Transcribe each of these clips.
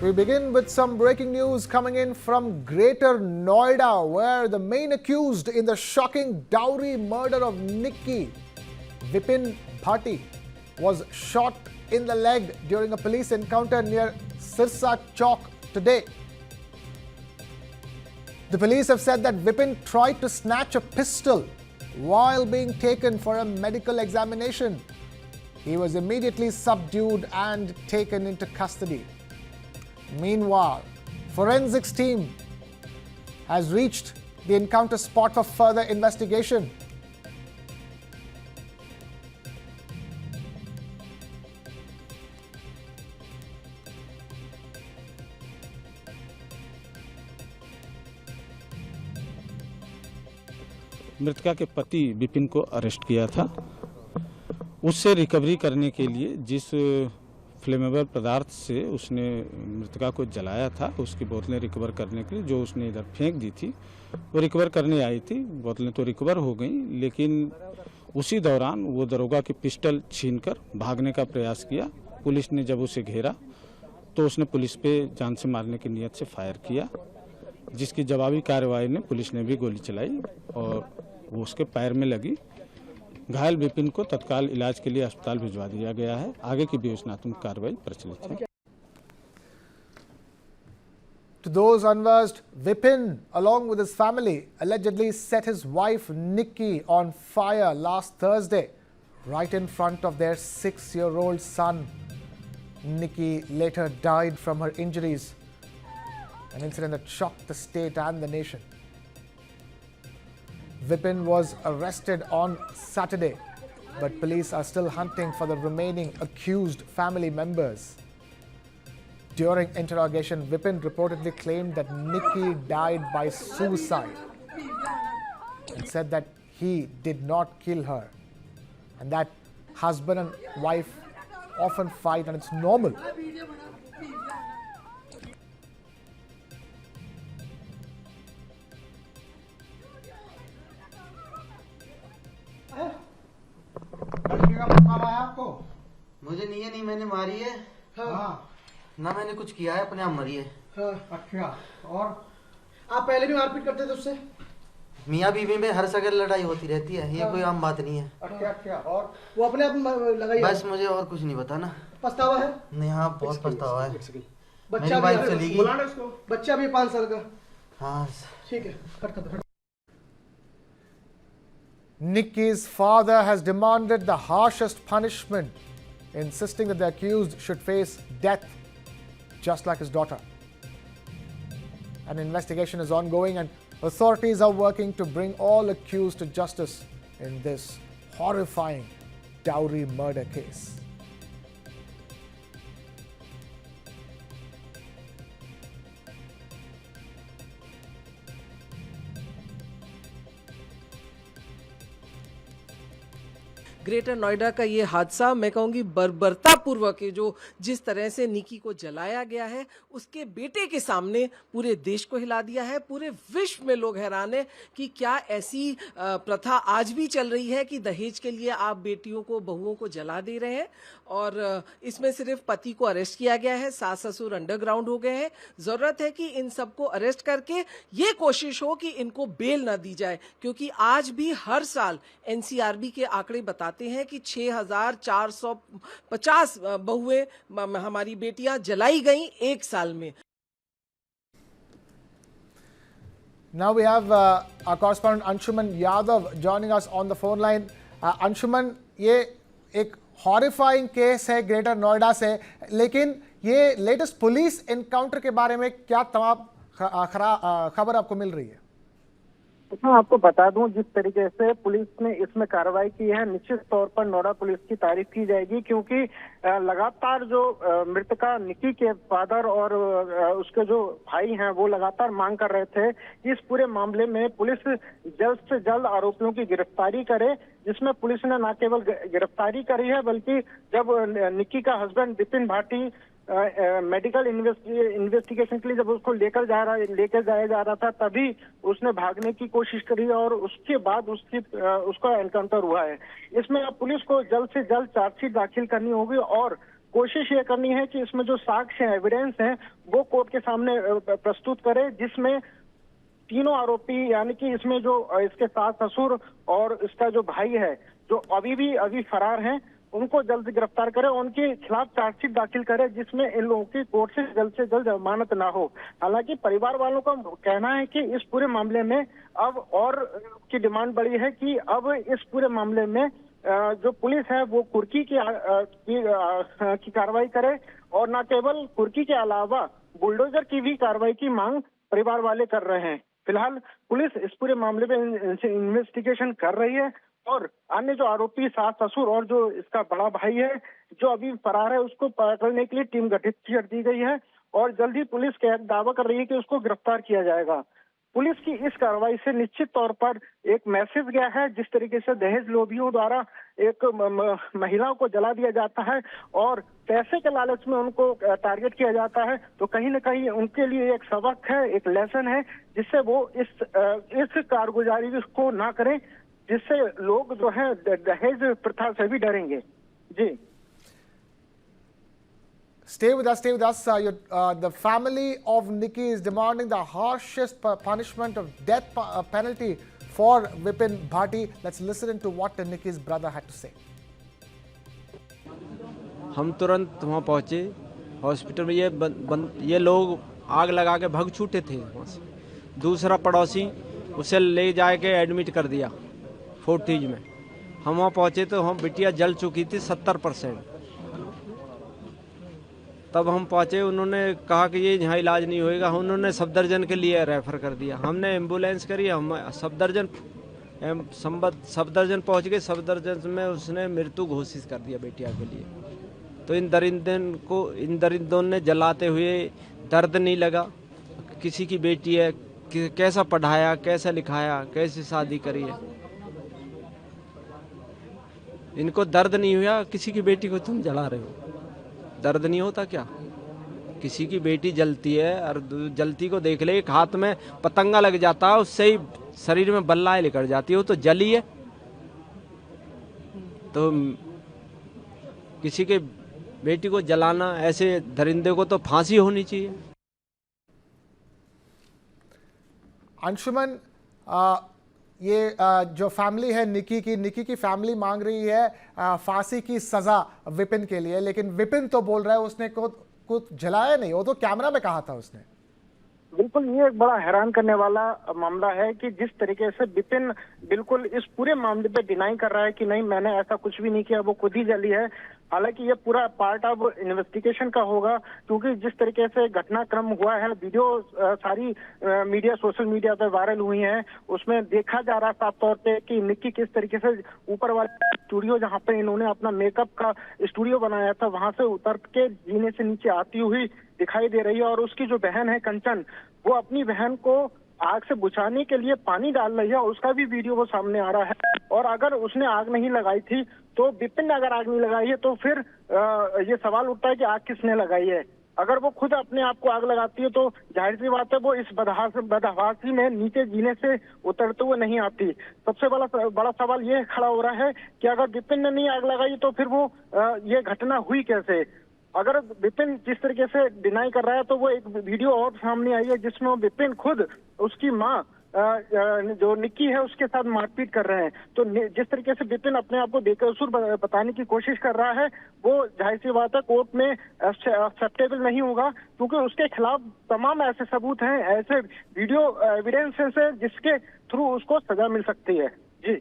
We begin with some breaking news coming in from Greater Noida, where the main accused in the shocking dowry murder of Nikki, Vipin Bhati, was shot in the leg during a police encounter near Sirsa Chowk today. The police have said that Vipin tried to snatch a pistol while being taken for a medical examination. He was immediately subdued and taken into custody. Meanwhile, forensics team has reached the encounter spot for further investigation. मृतका के पति विपिन को arrest किया था। उससे recovery करने के लिए जिस फ्लेमेबल पदार्थ से उसने मृतका को जलाया था, उसकी बोतलें रिकवर करने के लिए जो उसने इधर फेंक दी थी, वो रिकवर करने आई थी। बोतलें तो रिकवर हो गई, लेकिन उसी दौरान वो दरोगा की पिस्टल छीनकर भागने का प्रयास किया। पुलिस ने जब उसे घेरा तो उसने पुलिस पे जान से मारने की नीयत से फायर किया, जिसकी जवाबी कार्रवाई में पुलिस ने भी गोली चलाई और वो उसके पैर में लगी। घायल विपिन को तत्काल इलाज के लिए अस्पताल भिजवा दिया गया है। आगे की विवेचनात्मक कार्रवाई प्रचलित है। To those unversed, Vipin, along with his family, allegedly set his wife Nikki on fire last Thursday, right in front of their 6-year-old son. Nikki later died from her injuries, an incident that shocked the state and the nation. Vipin was arrested on Saturday, but police are still hunting for the remaining accused family members. During interrogation, Vipin reportedly claimed that Nikki died by suicide and said that he did not kill her and that husband and wife often fight and it's normal. आपको मुझे नहीं मैंने मारी है। हाँ। ना मैंने कुछ किया है, अपने आप मरी है। हाँ, अच्छा। और आप पहले भी मारपीट करते थे उससे? मियाँ बीवी में हर जगह लड़ाई होती रहती है, ये कोई आम बात नहीं है। अच्छा। और वो अपने आप लगाई? बस मुझे और कुछ नहीं पता ना। पछतावा है? नहीं, हाँ बहुत पछतावा है। बच्चा भी चली गई। बच्चा भी 5 साल का। हाँ ठीक है, कट कर दो। Nikki's father has demanded the harshest punishment, insisting that the accused should face death, just like his daughter. An investigation is ongoing and authorities are working to bring all accused to justice in this horrifying dowry murder case. Greater Noida का ये हादसा, मैं कहूँगी बर्बरतापूर्वक है, जो जिस तरह से निकी को जलाया गया है, उसके बेटे के सामने पूरे देश को हिला दिया है। पूरे विश्व में लोग हैरान हैं कि क्या ऐसी प्रथा आज भी चल रही है कि दहेज के लिए आप बेटियों को, बहुओं को जला दे रहे हैं। और इसमें सिर्फ पति को अरेस्ट किया गया है, सास ससुर अंडरग्राउंड हो गए हैं। ज़रूरत है कि इन सबको अरेस्ट करके ये कोशिश हो कि इनको बेल ना दी जाए, क्योंकि आज भी हर साल एनसीआरबी के आंकड़े बताते हैं कि 6450 बहुएं, हमारी बेटियां जलाई गई एक साल में। Now we have our correspondent Anshuman Yadav joining us on the phone line. Anshuman, ये एक हॉरिफाइंग केस है ग्रेटर नोएडा से, लेकिन ये लेटेस्ट पुलिस एनकाउंटर के बारे में क्या तमाम खबर आपको मिल रही है? हाँ, आपको बता दूं, जिस तरीके से पुलिस ने इसमें कार्रवाई की है, निश्चित तौर पर नोएडा पुलिस की तारीफ की जाएगी, क्योंकि लगातार जो मृतका निकी के फादर और उसके जो भाई हैं वो लगातार मांग कर रहे थे कि इस पूरे मामले में पुलिस जल्द से जल्द आरोपियों की गिरफ्तारी करे, जिसमें पुलिस ने न केवल गिरफ्तारी करी है, बल्कि जब निकी का husband Vipin Bhati medical investigation के लिए जब उसको लेकर जाया जा रहा था, तभी उसने भागने की कोशिश करी और उसके बाद उसका एनकाउंटर हुआ है। इसमें अब पुलिस को जल्द से जल्द चार्जशीट दाखिल करनी होगी और कोशिश ये करनी है कि इसमें जो साक्ष्य है, एविडेंस है, वो कोर्ट के सामने प्रस्तुत करे, जिसमें तीनों आरोपी यानी कि इसमें जो इसके सास ससुर और इसका जो भाई है, जो अभी फरार हैं, उनको जल्द गिरफ्तार करे, उनके खिलाफ चार्जशीट दाखिल करे, जिसमें इन लोगों की कोर्ट से जल्द जमानत ना हो। हालांकि परिवार वालों का कहना है कि इस पूरे मामले में अब और की डिमांड बढ़ी है कि अब इस पूरे मामले में जो पुलिस है वो कुर्की की कार्रवाई करे, और न केवल कुर्की के अलावा बुलडोजर की भी कार्रवाई की मांग परिवार वाले कर रहे हैं। फिलहाल पुलिस इस पूरे मामले में इन्वेस्टिगेशन कर रही है, और अन्य जो आरोपी सास ससुर और जो इसका बड़ा भाई है जो अभी फरार है, उसको पकड़ने के लिए टीम गठित कर दी गई है, और जल्द ही पुलिस दावा कर रही है कि उसको गिरफ्तार किया जाएगा। पुलिस की इस कार्रवाई से निश्चित तौर पर एक मैसेज गया है, जिस तरीके से दहेज लोभियों द्वारा एक महिलाओं को जला दिया जाता है और पैसे के लालच में उनको टारगेट किया जाता है, तो कहीं न कहीं उनके लिए एक सबक है, एक लेसन है, जिससे वो इस कारगुजारी को ना करें, जिससे लोग जो है दहेज प्रथा से भी डरेंगे। जी, Stay with us. The family of Nikki is demanding the harshest punishment of death penalty for Vipin Bhati. Let's listen to what Nikki's brother had to say. हम तुरंत वहाँ पहुँचे हॉस्पिटल में। ये लोग आग लगा के भाग छूटे थे वहाँ से। दूसरा पड़ोसी उसे ले जाके एडमिट कर दिया फोर्टिज में। हम वहाँ पहुँचे तो हम बिटिया जल चुकी थी 70%। तब हम पहुँचे, उन्होंने कहा कि ये यहाँ इलाज नहीं होएगा, उन्होंने सफदरजंग के लिए रेफ़र कर दिया। हमने एम्बुलेंस करी, हम सफदरजंग पहुँच गए। सफदरजंग में उसने मृत्यु घोषित कर दिया बेटिया के लिए। तो इन दरिंदों ने जलाते हुए दर्द नहीं लगा, किसी की बेटी है, कैसा पढ़ाया, कैसा लिखाया, कैसे शादी करी है, इनको दर्द नहीं हुआ। किसी की बेटी को तुम जला रहे हो, दर्द नहीं होता क्या? किसी की बेटी जलती है और जलती को देख ले, एक हाथ में पतंगा लग जाता है, उससे ही शरीर में बल्लाएं निकल जाती है, वो तो जली है। तो किसी के बेटी को जलाना, ऐसे दरिंदे को तो फांसी होनी चाहिए। अंशुमन, ये जो फैमिली है निकी की फैमिली मांग रही है फांसी की सजा विपिन के लिए, लेकिन विपिन तो बोल रहा है उसने कुछ जलाया नहीं, वो तो कैमरा में कहा था उसने। बिल्कुल, ये एक बड़ा हैरान करने वाला मामला है कि जिस तरीके से विपिन बिल्कुल इस पूरे मामले पे डिनाई कर रहा है कि नहीं, मैंने ऐसा कुछ भी नहीं किया, वो खुद ही जली है। हालांकि ये पूरा पार्ट ऑफ इन्वेस्टिगेशन का होगा, क्योंकि जिस तरीके से घटनाक्रम हुआ है, वीडियो सारी सोशल मीडिया पे वायरल हुई है, उसमें देखा जा रहा है साफ तौर पे कि निक्की किस तरीके से ऊपर वाले स्टूडियो जहाँ पे इन्होंने अपना मेकअप का स्टूडियो बनाया था, वहां से उतर के जीने से नीचे आती हुई दिखाई दे रही है। और उसकी जो बहन है कंचन, वो अपनी बहन को आग से बुझाने के लिए पानी डाल रही है, उसका भी वीडियो वो सामने आ रहा है। और अगर उसने आग नहीं लगाई थी, तो विपिन ने अगर आग नहीं लगाई है, तो फिर ये सवाल उठता है कि आग किसने लगाई है। अगर वो खुद अपने आप को आग लगाती है, तो जाहिर सी बात है वो इस बदहवासी में नीचे जीने से उतरते हुए नहीं आती। सबसे बड़ा सवाल ये खड़ा हो रहा है कि अगर विपिन ने नहीं आग लगाई, तो फिर वो ये घटना हुई कैसे। अगर विपिन जिस तरीके से डिनाई कर रहा है, तो वो एक वीडियो और सामने आई है जिसमें विपिन खुद उसकी माँ जो निक्की है उसके साथ मारपीट कर रहे हैं। तो जिस तरीके से विपिन अपने आप को बेकसूर बताने की कोशिश कर रहा है, वो जाहिर सी बात है कोर्ट में एक्सेप्टेबल नहीं होगा, क्योंकि उसके खिलाफ तमाम ऐसे सबूत हैं, ऐसे वीडियो एविडेंसेस हैं जिसके थ्रू उसको सजा मिल सकती है। जी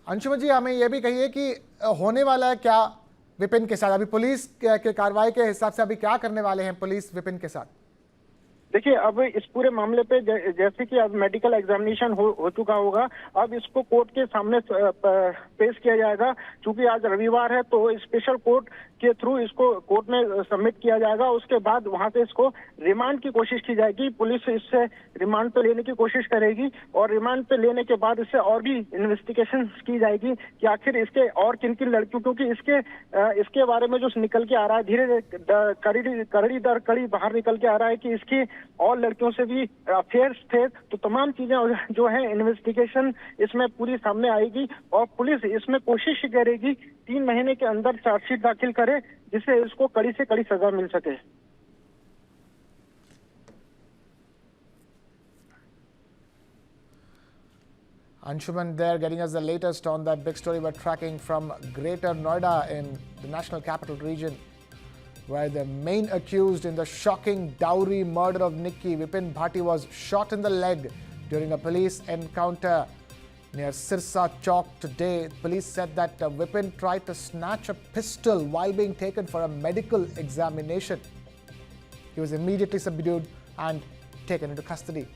अंशुमन जी, हमें यह भी कहिए कि होने वाला है क्या विपिन के साथ? अभी पुलिस के कार्रवाई के हिसाब से अभी क्या करने वाले हैं पुलिस विपिन के साथ? देखिए, अब इस पूरे मामले पे जैसे कि अब मेडिकल एग्जामिनेशन हो चुका होगा, अब इसको कोर्ट के सामने पेश किया जाएगा। क्योंकि आज रविवार है, तो स्पेशल कोर्ट के थ्रू इसको कोर्ट में सबमिट किया जाएगा। उसके बाद वहां से इसको रिमांड की कोशिश की जाएगी। पुलिस इससे रिमांड पे लेने की कोशिश करेगी, और रिमांड पे लेने के बाद इससे और भी इन्वेस्टिगेशन की जाएगी कि आखिर इसके और किन किन लड़कियों, क्योंकि इसके बारे में जो निकल के आ रहा है, धीरे कड़ी दर कड़ी बाहर निकल के आ रहा है कि इसकी और लड़कियों से भी अफेयर्स थे। तो तमाम चीजें जो है इन्वेस्टिगेशन इसमें पूरी सामने आएगी, और पुलिस इसमें कोशिश करेगी 3 महीने के अंदर चार्जशीट दाखिल करे, जिससे इसको कड़ी से कड़ी सजा मिल सके। Anshuman there getting us the latest on that big story we're tracking from Greater Noida in the National Capital Region, where the main accused in the shocking dowry murder of Nikki, Vipin Bhati, was shot in the leg during a police encounter near Sirsa Chowk today. Police said that Vipin tried to snatch a pistol while being taken for a medical examination. He was immediately subdued and taken into custody.